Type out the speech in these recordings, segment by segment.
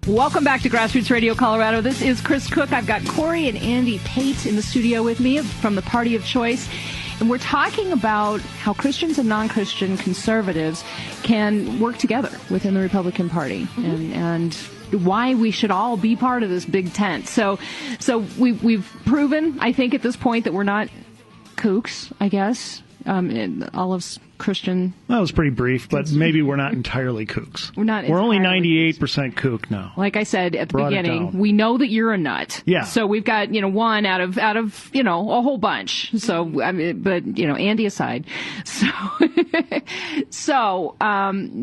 Welcome back to Grassroots Radio Colorado. This is Kris Cook. I've got Cori and Andy Pate in the studio with me from the Party of Choice. And we're talking about how Christians and non-Christian conservatives can work together within the Republican Party, and why we should all be part of this big tent. So we've proven, I think, at this point that we're not kooks, I guess. Olive's Christian. Well, it was pretty brief, but maybe we're not entirely kooks. We're only 98% kook now. Like I said at the beginning, we know that you're a nut. Yeah. So we've got, one out of a whole bunch. So, I mean, but, Andy aside. So,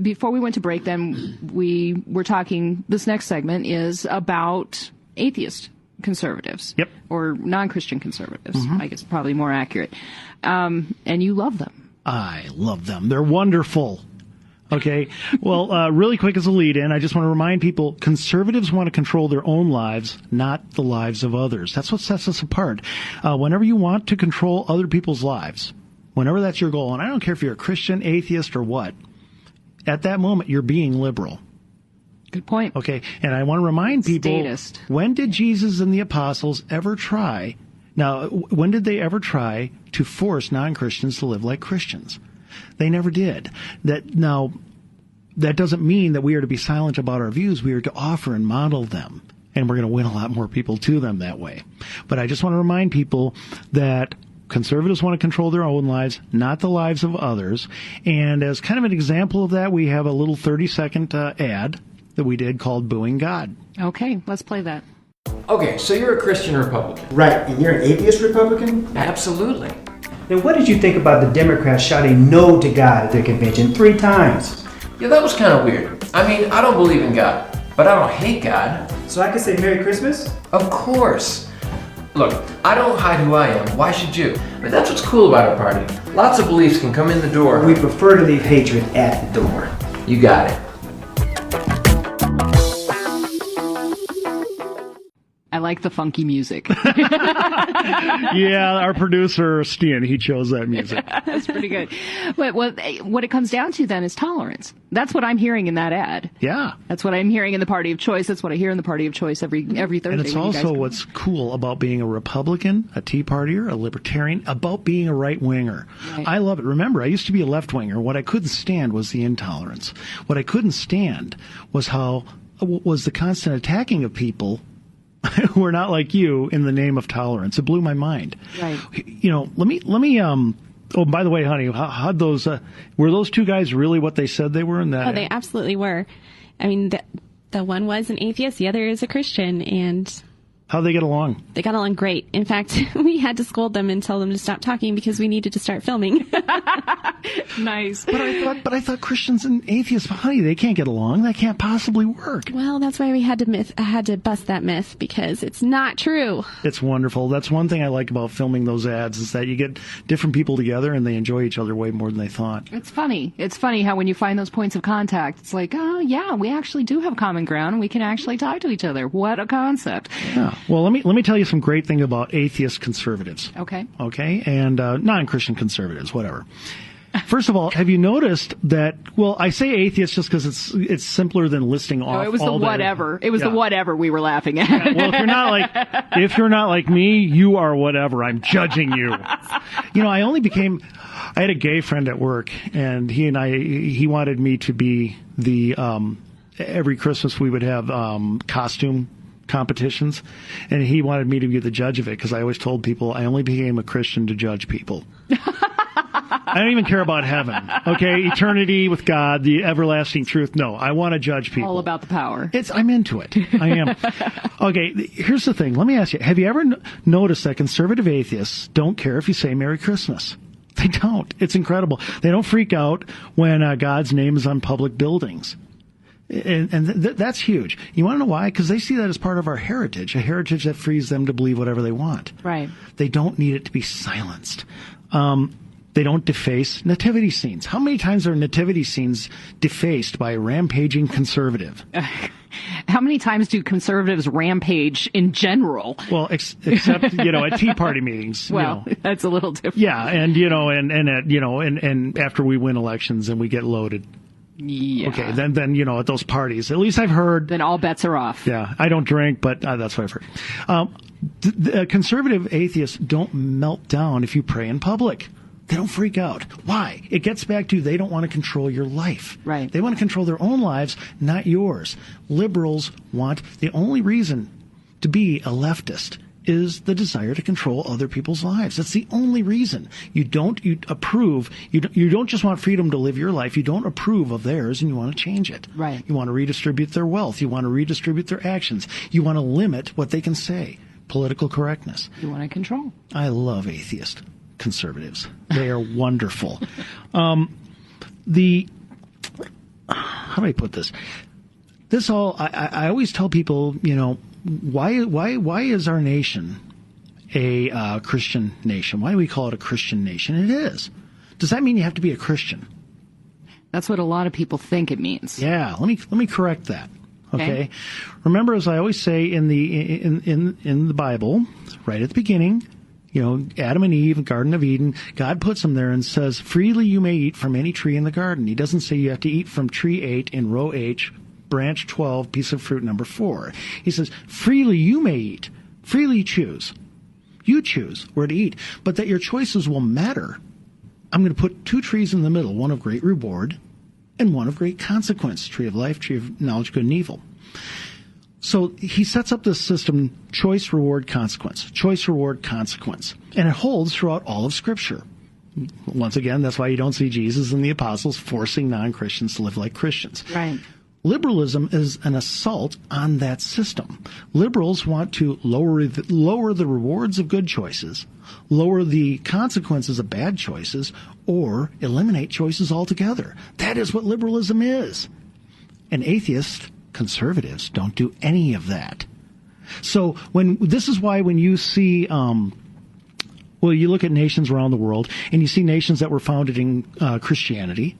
before we went to break, then we were talking, this next segment is about atheist conservatives. Yep. Or non-Christian conservatives, I guess probably more accurate. And you love them. I love them. They're wonderful. Okay. Well, really quick as a lead-in, I just want to remind people, conservatives want to control their own lives, not the lives of others. That's what sets us apart. Whenever you want to control other people's lives, whenever that's your goal, and I don't care if you're a Christian, atheist, or what, at that moment, you're being liberal. Good point. Okay. And I want to remind people, Statist. When did Jesus and the apostles ever try... Now, when did they ever try to force non-Christians to live like Christians? They never did. That doesn't mean that we are to be silent about our views. We are to offer and model them, and we're going to win a lot more people to them that way. But I just want to remind people that conservatives want to control their own lives, not the lives of others. And as kind of an example of that, we have a little 30-second ad that we did called Booing God. Okay, let's play that. Okay, so you're a Christian Republican. Right, and you're an atheist Republican? Absolutely. Then what did you think about the Democrats shouting no to God at their convention 3 times? Yeah, that was kind of weird. I mean, I don't believe in God, but I don't hate God. So I could say Merry Christmas? Of course. Look, I don't hide who I am. Why should you? But that's what's cool about our party. Lots of beliefs can come in the door. We prefer to leave hatred at the door. You got it. I like the funky music. Yeah, our producer, Steen, he chose that music. That's pretty good. But what it comes down to then is tolerance. That's what I'm hearing in that ad. Yeah. That's what I'm hearing in the Party of Choice. That's what I hear in the Party of Choice every Thursday. And it's also what's cool about being a Republican, a Tea Partier, a Libertarian, about being a right-winger. Right. I love it. Remember, I used to be a left-winger. What I couldn't stand was the intolerance. What I couldn't stand was the constant attacking of people who are not like you in the name of tolerance. It blew my mind. Right. Let me. Oh, by the way, honey, how'd those? Were those 2 guys really what they said they were in that? Oh, they absolutely were. I mean, the one was an atheist, the other is a Christian, and how'd they get along? They got along great. In fact, we had to scold them and tell them to stop talking because we needed to start filming. Nice. But I thought Christians and atheists, honey, they can't get along. That can't possibly work. Well, that's why we had to bust that myth, because it's not true. It's wonderful. That's one thing I like about filming those ads, is that you get different people together and they enjoy each other way more than they thought. It's funny. It's funny how when you find those points of contact, it's like, oh yeah, we actually do have common ground and we can actually talk to each other. What a concept. Yeah. Well, let me tell you some great thing about atheist conservatives. Okay. Okay, and non-Christian conservatives, whatever. First of all, have you noticed that? Well, I say atheist just because it's simpler than listing off. No, it was all the whatever. It was yeah. the whatever we were laughing at. Yeah, well, if you're not like me, you are whatever. I'm judging you. I had a gay friend at work, and he wanted me to be the. Every Christmas we would have costume competitions, and he wanted me to be the judge of it because I always told people I only became a Christian to judge people. I don't even care about heaven, okay? Eternity with God, the everlasting truth. No, I want to judge people. All about the power. I'm into it. I am. Okay, here's the thing. Let me ask you, have you ever noticed that conservative atheists don't care if you say Merry Christmas? They don't. It's incredible. They don't freak out when God's name is on public buildings. And that's huge. You want to know why? Because they see that as part of our heritage, a heritage that frees them to believe whatever they want. Right. They don't need it to be silenced. They don't deface nativity scenes. How many times are nativity scenes defaced by a rampaging conservative? How many times do conservatives rampage in general? Well, except, at Tea Party meetings. Well, that's a little different. Yeah, and after we win elections and we get loaded. Yeah. Okay, then at those parties, at least I've heard. Then all bets are off. Yeah, I don't drink, but that's what I've heard. The conservative atheists don't melt down if you pray in public. They don't freak out. Why? It gets back to they don't want to control your life. Right. They want to control their own lives, not yours. Liberals want the only reason to be a leftist is the desire to control other people's lives. That's the only reason. You don't just want freedom to live your life. You don't approve of theirs, and you want to change it. Right. You want to redistribute their wealth. You want to redistribute their actions. You want to limit what they can say. Political correctness. You want to control. I love atheist conservatives. They are wonderful. How do I put this? I always tell people, why is our nation a Christian nation? Why do we call it a Christian nation? It is. Does that mean you have to be a Christian? That's what a lot of people think it means. Yeah. Let me correct that. Okay. Remember, as I always say in the Bible, right at the beginning, Adam and Eve, Garden of Eden, God puts them there and says, freely you may eat from any tree in the garden. He doesn't say you have to eat from tree 8 in row H, branch 12, piece of fruit number 4. He says, freely you may eat. Freely choose. You choose where to eat. But that your choices will matter. I'm going to put 2 trees in the middle, one of great reward and one of great consequence. Tree of life, tree of knowledge, good and evil. So he sets up this system, choice, reward, consequence. Choice, reward, consequence. And it holds throughout all of Scripture. Once again, that's why you don't see Jesus and the apostles forcing non-Christians to live like Christians. Right. Liberalism is an assault on that system. Liberals want to lower the rewards of good choices, lower the consequences of bad choices, or eliminate choices altogether. That is what liberalism is. And atheists, conservatives, don't do any of that. So this is why when you see, you look at nations around the world, and you see nations that were founded in Christianity.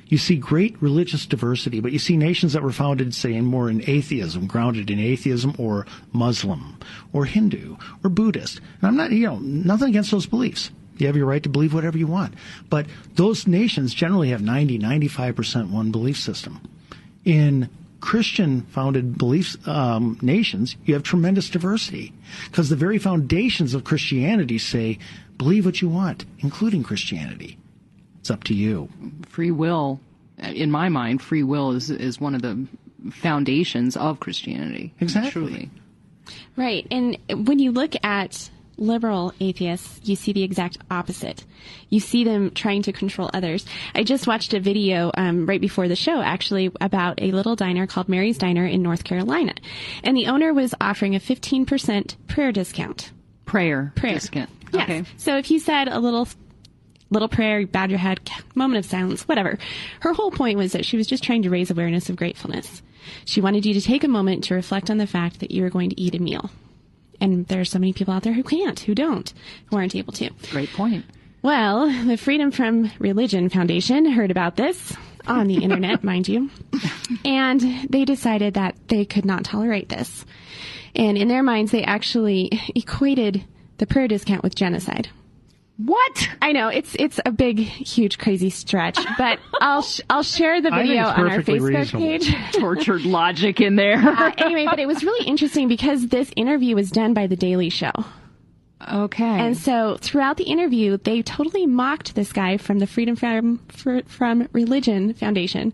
You see great religious diversity, but you see nations that were founded, say, more in atheism, grounded in atheism, or Muslim, or Hindu, or Buddhist. And I'm not, nothing against those beliefs. You have your right to believe whatever you want. But those nations generally have 95% one belief system. In Christian-founded nations, you have tremendous diversity, because the very foundations of Christianity say, believe what you want, including Christianity. It's up to you. Free will, in my mind, free will is one of the foundations of Christianity. Exactly. Truly. Right. And when you look at liberal atheists, you see the exact opposite. You see them trying to control others. I just watched a video right before the show, actually, about a little diner called Mary's Diner in North Carolina. And the owner was offering a 15% prayer discount. Prayer discount. Yes. Okay. So if you said a little prayer, you bowed your head, moment of silence, whatever. Her whole point was that she was just trying to raise awareness of gratefulness. She wanted you to take a moment to reflect on the fact that you are going to eat a meal. And there are so many people out there who aren't able to. Great point. Well, the Freedom from Religion Foundation heard about this on the internet, mind you, and they decided that they could not tolerate this. And in their minds, they actually equated the prayer discount with genocide. What? I know it's a big, huge, crazy stretch, but I'll share the video on our Facebook page. Tortured logic in there. Anyway, but it was really interesting because this interview was done by The Daily Show. Okay. And so throughout the interview, they totally mocked this guy from the Freedom from Religion Foundation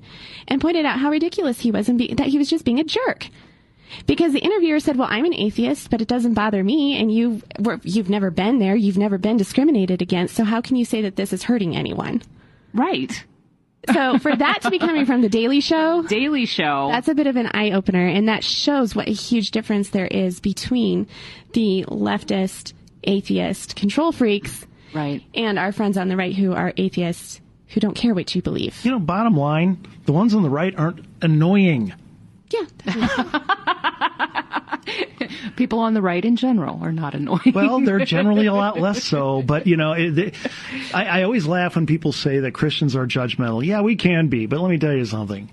and pointed out how ridiculous he was and that he was just being a jerk. Because the interviewer said, well, I'm an atheist, but it doesn't bother me, and you've never been there, you've never been discriminated against, so how can you say that this is hurting anyone? Right. So for that to be coming from The Daily Show, that's a bit of an eye-opener, and that shows what a huge difference there is between the leftist, atheist, control freaks, right, and our friends on the right who are atheists who don't care what you believe. Bottom line, the ones on the right aren't annoying. Yeah. People on the right in general are not annoying. Well, they're generally a lot less so. But, I always laugh when people say that Christians are judgmental. Yeah, we can be. But let me tell you something.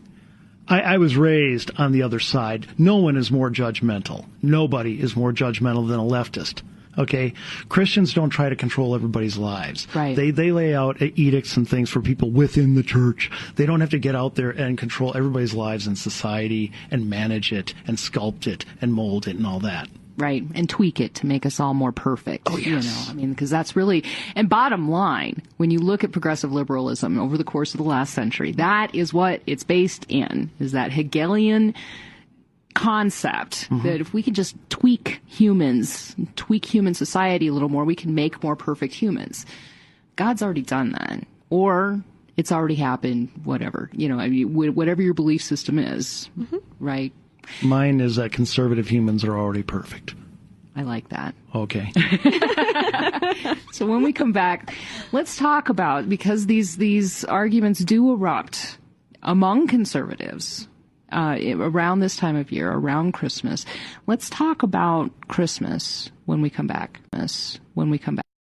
I was raised on the other side. No one is more judgmental. Nobody is more judgmental than a leftist. Okay, Christians don't try to control everybody's lives. Right. They lay out edicts and things for people within the church. They don't have to get out there and control everybody's lives in society and manage it and sculpt it and mold it and all that. Right, and tweak it to make us all more perfect. Oh, yes. You know, I mean, because that's really, and bottom line, when you look at progressive liberalism over the course of the last century, that is what it's based in, is that Hegelian concept that if we can just tweak human society a little more, we can make more perfect humans. God's already done that. Or it's already happened, whatever. You know, I mean, whatever your belief system is, right? Mine is that conservative humans are already perfect. I like that. Okay. So when we come back, let's talk about, because these arguments do erupt among conservatives around this time of year, around Christmas. Let's talk about Christmas when we come back.